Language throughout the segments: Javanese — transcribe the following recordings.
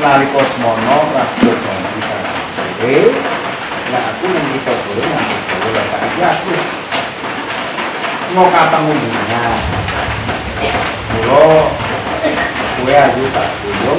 Lari kosmono radio janji kare. Nah aku nang kita boleh nang boleh saiki aku wis mau ketemu dina. Kulo kowe ayu tak yo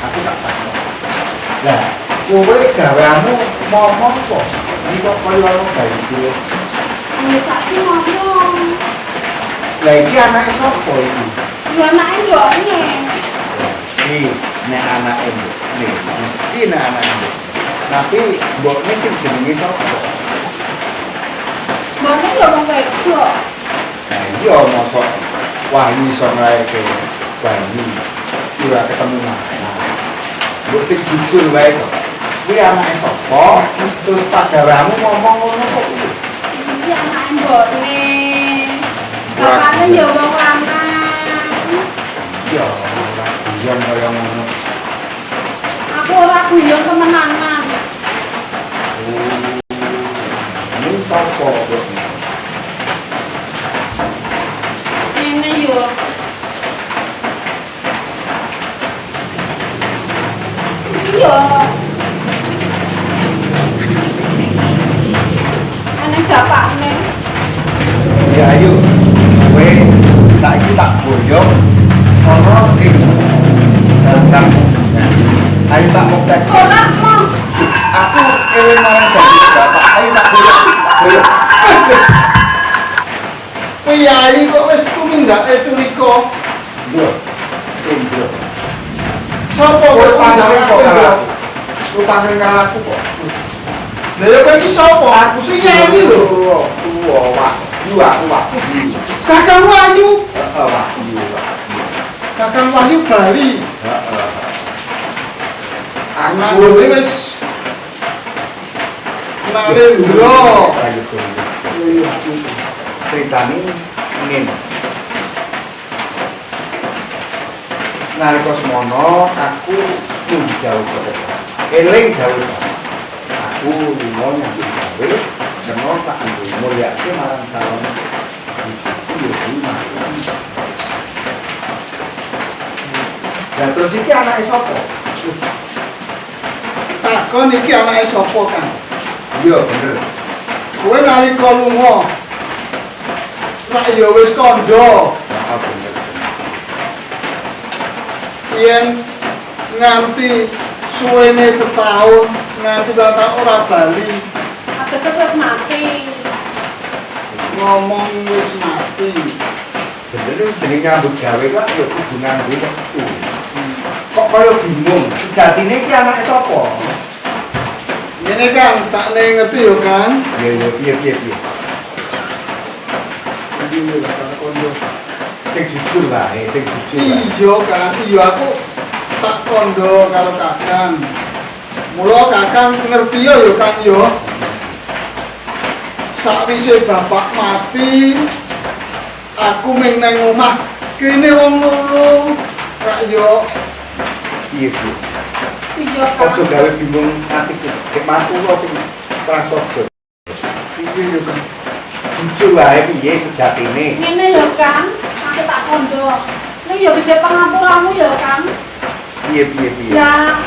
aku tak takon. Lah, kowe gaweanmu ngomong kok. Iki kok koyo ono gawe cilik. Wis saiki ngomong. Lah iki anake sapa iki? Ya anake ndokne. Nek anake nih, mesti nek anake. Tapi mbokne sing jenenge sapa? Mbokne yo wong wedok. Nah, iya mosok Wahyu iso nglaeke Wahyu. Ora ketemu mana. Mbok sing jujur wae kok. Kuwi anake sapa? Terus pagaweanmu ngomong ngono kok. Iki anake mbokne. Bapakne yo wong lanang. Iya, guyon kaya ngono. Aku ora guyon temenanan. Ini sapa kok? Ini yo. Iya. Ana bapakne. Ya ayo. Kowe saiki tak boyong ana ing dalam. Ayo tak moktek. Ora mau. Aku eling marang dadi bapak. Ayo tak boyong. Piyai kok wis tumindake culika. Lho. Indro. Sopo kowe panjenengan kok karo aku? Panjenengan aku kok. Lha ya kowe iki sapa? Aku piyai lho. Tuwa, Pak. Aku Kakang Wahyu. Heeh, Wahyu. Kakang Wahyu Bali. Heeh. Aku wis Narendra. Ceritane ngene. Nalika semono aku jauh kok. Eling jauh. Aku lunga nyambut gawe, kena tak mulyake marang calon ibu marang. Lah terus iki anake sapa? Takon iki anake sapa, Kang? Iya, bener. Kowe nalika lunga nek ya wis kandha. Heeh, bener. Yen nganti suwene setahun nganti bakal ora bali. Ateges wis mati. Ngomong wis mati. Bener jeneng nyambut gawe kok ya kudu nganggo wektu. Kok kaya bingung, sejatine iki anake sapa? Ngene Kang, tak ngerti yo Kang. Iya, piye. Iki lho Kang kondo. Sing jujur wae, sing jujur. Iya Kang, iya aku tak kondo karo Kakang. Mula Kakang ngerti yo Kang yo. Sakwise bapak mati, aku ming nang omah kene wong loro. Kak yo. Iya, Bu. Iya Kang. Aja gawe bingung atiku. Nek mantu lo sing prasaja. Iki yo Kang. Jujur wae piye sejatine. Ngene yo Kang, aku tak kondo. Nek yo gede pangampuramu yo Kang. Piye. Ya,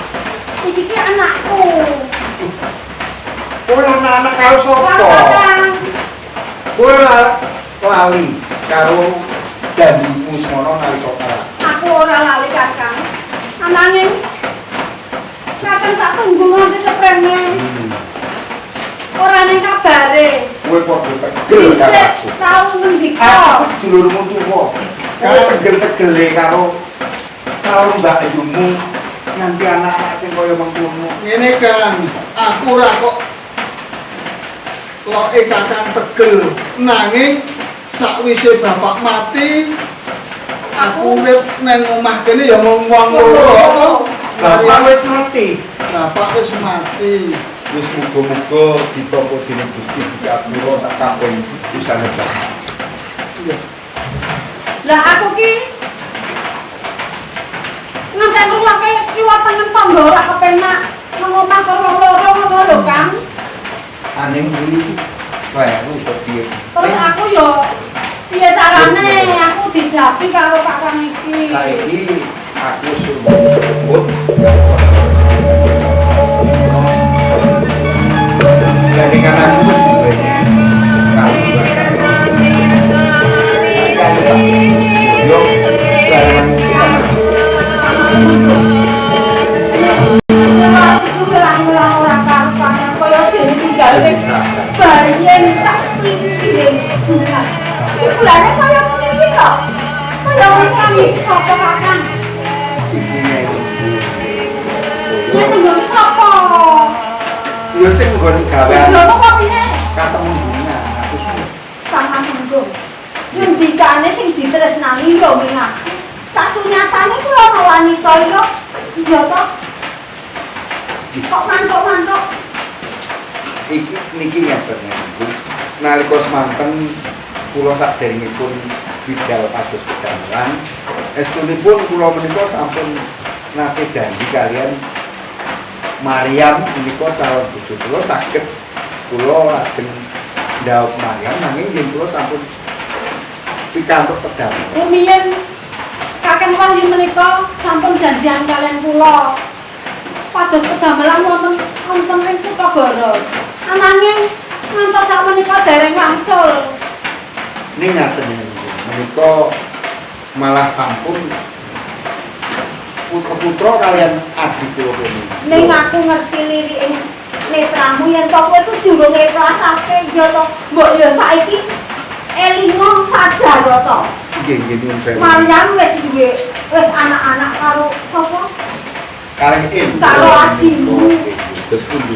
iki ki anakku. Kowe anak karo sapa? Kowe lali karo janjimu semono nalika kala. Aku ora lali Kakang. Ananging kene. Ora ning kabare. Kowe padha tegel karo Dhisik aku. tau ngendika. Aku wis dulurmu tuwa. Kowe tegel-tegele karo calon Mbak Ayumu nganti anak-anak sing kaya mengkono. Ngene Kang, aku ora kok loke Kakang tegel nanging sakwise bapak mati aku urip nang omah kene ya mung wong loro. Bapak wis mati. Bapak wis mati. Wis muga-muga ditampa dening Gusti dikapura sak kampung bisa nebak. Iya. Lah aku ki ngantek ngrungokne kiwatangan tangga ora kepenak. Nang omah karo wong loro ngono lho, Kang. Aneh kuwi kleru kok piye. Terus aku yo piye carane aku dijapi karo Kakang iki. Saiki aku suruh sebut gandingan aku wis duwe. Kalau bakal saiki aku tak yo barang Aku bilang ora karuan kaya dene tinggal ning bayen sak pinggire sungai. Ikulane kaya ngono iki kok. Kaya wong iki sapa Kakang? iki nek Nek njoki sapa? yo sing nggon gawean Lho kok piye? ketemu dunia aku suwe. Kakang Munggo. Yen dikane sing ditresnani yo ming aku. Tak sunyatane kula ana wanita iki. Iya to? Kok mantuk-mantuk? Iki niki ngeten niku. Nalika semanten kula saderengipun bidal pados kedamelan, estunipun kula menika sampun nate janji kalian Maryam menika calon bojo kula saged kula lajeng ndhawuh Maryam nanging yen kula sampun pikantuk kedamelan. Rumiyin Kakang Wahyu menika sampun janjian kalian kula. Pados kedamelan wonten ing Kutagara. Ananging ngantos sakmenika dereng wangsul. Ning ngaten niku menika malah sampun putra kalian adik kula punika. Ning aku ngerti lirike netramu yen to kowe ku durung ikhlasake ya to. Mbok ya saiki elingo sadar to. Nggih nggih nyuwun sewu. Maryam wis anak-anak karo sapa? Kalih em. Karo adikmu. Terus pundi?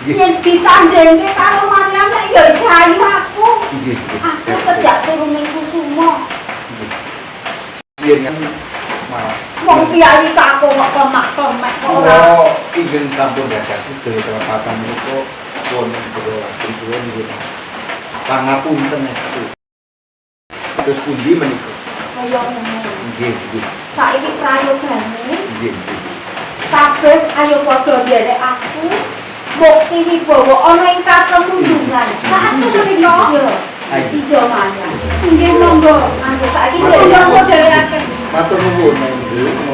Nggih. Yen ditandengke karo Maryam nek ya sayu aku. Nggih. Aku sejak turun ning Kusuma. Yen kan malah Wong kiai kako kok kemak-kemek kok ora. kula ingin sampun dadak sedaya kelepatan menika wonten kula lajeng kula nyuwun pangapunten estu. Terus pundi menika? Kaya ngono. Nggih, nggih. Saiki prayogane Nggih, nggih. kabeh ayo padha nderek aku. Bukti wibawa ana ing katemundungan. Saestu menika. Ijo Maryam. Nggih monggo. Anggo saiki Monggo dheweake. Matur nuwun, Ibu.